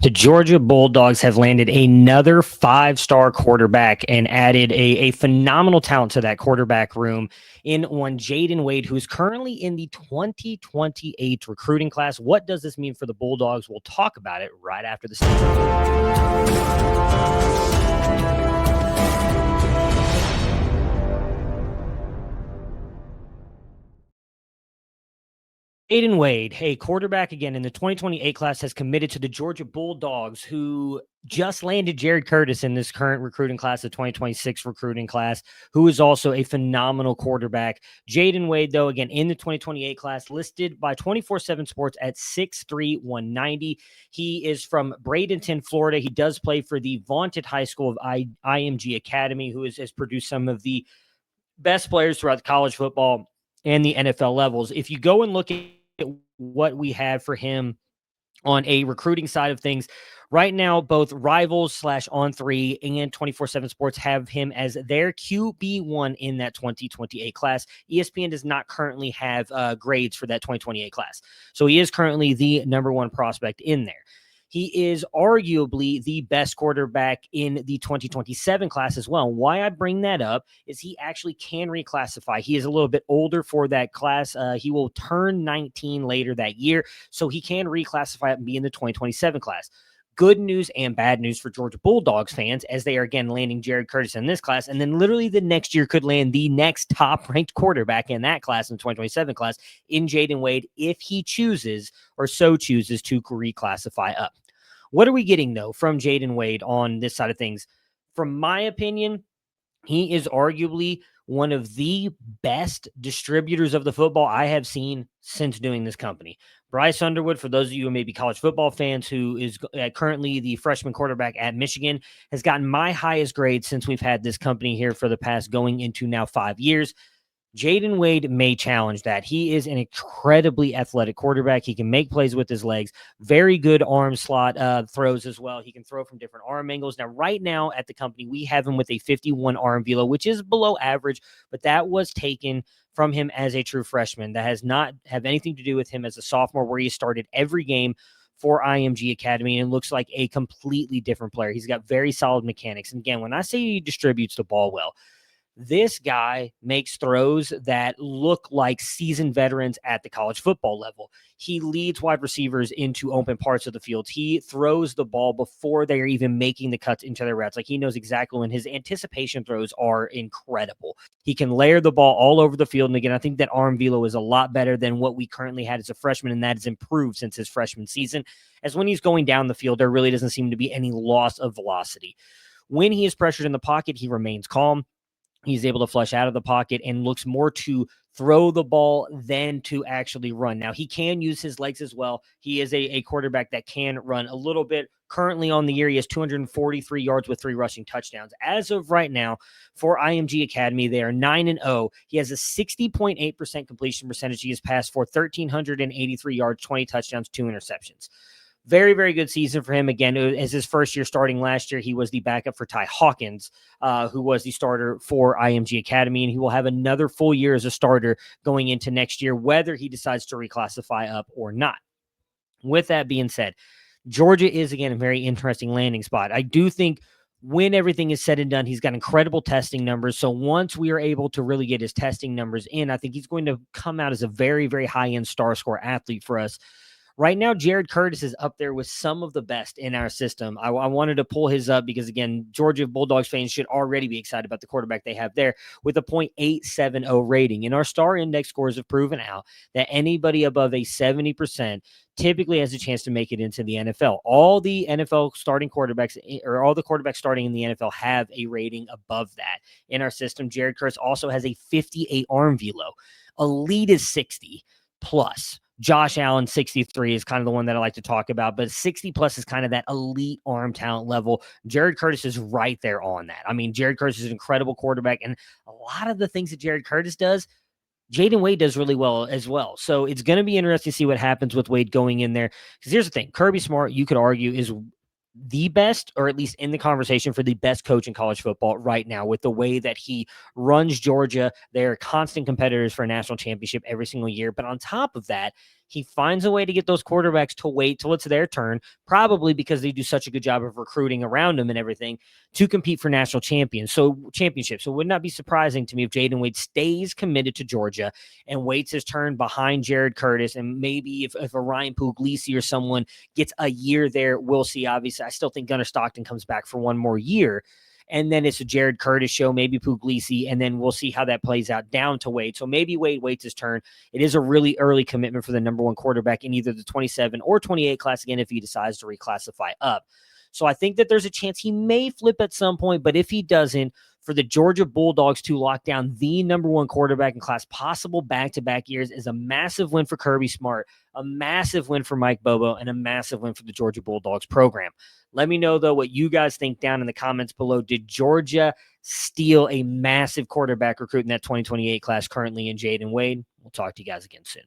The Georgia Bulldogs have landed another five-star quarterback and added a phenomenal talent to that quarterback room in one Jayden Wade, who's currently in the 2028 recruiting class. What does this mean for the Bulldogs? We'll talk about it right after the Jayden Wade, a quarterback again in the 2028 class, has committed to the Georgia Bulldogs, who just landed Jared Curtis in this current recruiting class, the 2026 recruiting class, who is also a phenomenal quarterback. Jayden Wade, though, again, in the 2028 class, listed by 24/7 Sports at 6'3", 190. He is from Bradenton, Florida. He does play for the vaunted high school of IMG Academy, who has produced some of the best players throughout college football and the NFL levels. If you go and look at what we have for him on a recruiting side of things, right now, both Rivals /On3 and 24/7 Sports have him as their QB1 in that 2028 class. ESPN does not currently have grades for that 2028 class. So he is currently the number one prospect in there. He is arguably the best quarterback in the 2027 class as well. Why I bring that up is he actually can reclassify. He is a little bit older for that class. He will turn 19 later that year, so he can reclassify and be in the 2027 class. Good news and bad news for Georgia Bulldogs fans, as they are again landing Jared Curtis in this class, and then literally the next year could land the next top-ranked quarterback in that class, in the 2027 class, in Jayden Wade, if he chooses or so chooses to reclassify up. What are we getting, though, from Jayden Wade on this side of things? From my opinion, he is arguably one of the best distributors of the football I have seen since doing this company. Bryce Underwood, for those of you who may be college football fans, who is currently the freshman quarterback at Michigan, has gotten my highest grade since we've had this company here for the past going into now 5 years. Jayden Wade may challenge that. He is an incredibly athletic quarterback. He can make plays with his legs. Very good arm slot throws as well. He can throw from different arm angles. Now, right now at the company, we have him with a 51 arm velo, which is below average, but that was taken from him as a true freshman. That has not have anything to do with him as a sophomore, where he started every game for IMG Academy and looks like a completely different player. He's got very solid mechanics. And again, when I say he distributes the ball well, this guy makes throws that look like seasoned veterans at the college football level. He leads wide receivers into open parts of the field. He throws the ball before they're even making the cuts into their routes. Like, he knows exactly when. His anticipation throws are incredible. He can layer the ball all over the field. And again, I think that arm velo is a lot better than what we currently had as a freshman, and that has improved since his freshman season, as when he's going down the field, there really doesn't seem to be any loss of velocity. When he is pressured in the pocket, he remains calm. He's able to flush out of the pocket and looks more to throw the ball than to actually run. Now, he can use his legs as well. He is a quarterback that can run a little bit. Currently on the year, he has 243 yards with 3 rushing touchdowns. As of right now, for IMG Academy, they are 9-0. He has a 60.8% completion percentage. He has passed for 1,383 yards, 20 touchdowns, 2 interceptions. Very, very good season for him. Again, as his first year starting last year, he was the backup for Ty Hawkins, who was the starter for IMG Academy, and he will have another full year as a starter going into next year, whether he decides to reclassify up or not. With that being said, Georgia is, again, a very interesting landing spot. I do think when everything is said and done, he's got incredible testing numbers. So once we are able to really get his testing numbers in, I think he's going to come out as a very, very high-end star score athlete for us. Right now, Jared Curtis is up there with some of the best in our system. I wanted to pull his up because, again, Georgia Bulldogs fans should already be excited about the quarterback they have there with a .870 rating. And our star index scores have proven out that anybody above a 70% typically has a chance to make it into the NFL. All the NFL starting quarterbacks, or all the quarterbacks starting in the NFL, have a rating above that in our system. Jared Curtis also has a 58 arm velo. Elite is 60 plus. Josh Allen, 63, is kind of the one that I like to talk about, but 60 plus is kind of that elite arm talent level. Jared Curtis is right there on that. I mean, Jared Curtis is an incredible quarterback, and a lot of the things that Jared Curtis does, Jayden Wade does really well as well. So it's going to be interesting to see what happens with Wade going in there. Because here's the thing, Kirby Smart, you could argue, is the best, or at least in the conversation for the best coach in college football right now, with the way that he runs Georgia. They're constant competitors for a national championship every single year. But on top of that, he finds a way to get those quarterbacks to wait till it's their turn, probably because they do such a good job of recruiting around them and everything, to compete for national championships. So it would not be surprising to me if Jayden Wade stays committed to Georgia and waits his turn behind Jared Curtis. And maybe if a Ryan Puglisi or someone gets a year there, we'll see. Obviously, I still think Gunnar Stockton comes back for one more year. And then it's a Jared Curtis show, maybe Puglisi, and then we'll see how that plays out down to Wade. So maybe Wade waits his turn. It is a really early commitment for the number one quarterback in either the 27 or 28 class, again, if he decides to reclassify up. So I think that there's a chance he may flip at some point, but if he doesn't, for the Georgia Bulldogs to lock down the number one quarterback in class possible back-to-back years is a massive win for Kirby Smart, a massive win for Mike Bobo, and a massive win for the Georgia Bulldogs program. Let me know, though, what you guys think down in the comments below. Did Georgia steal a massive quarterback recruit in that 2028 class currently in Jayden Wade? We'll talk to you guys again soon.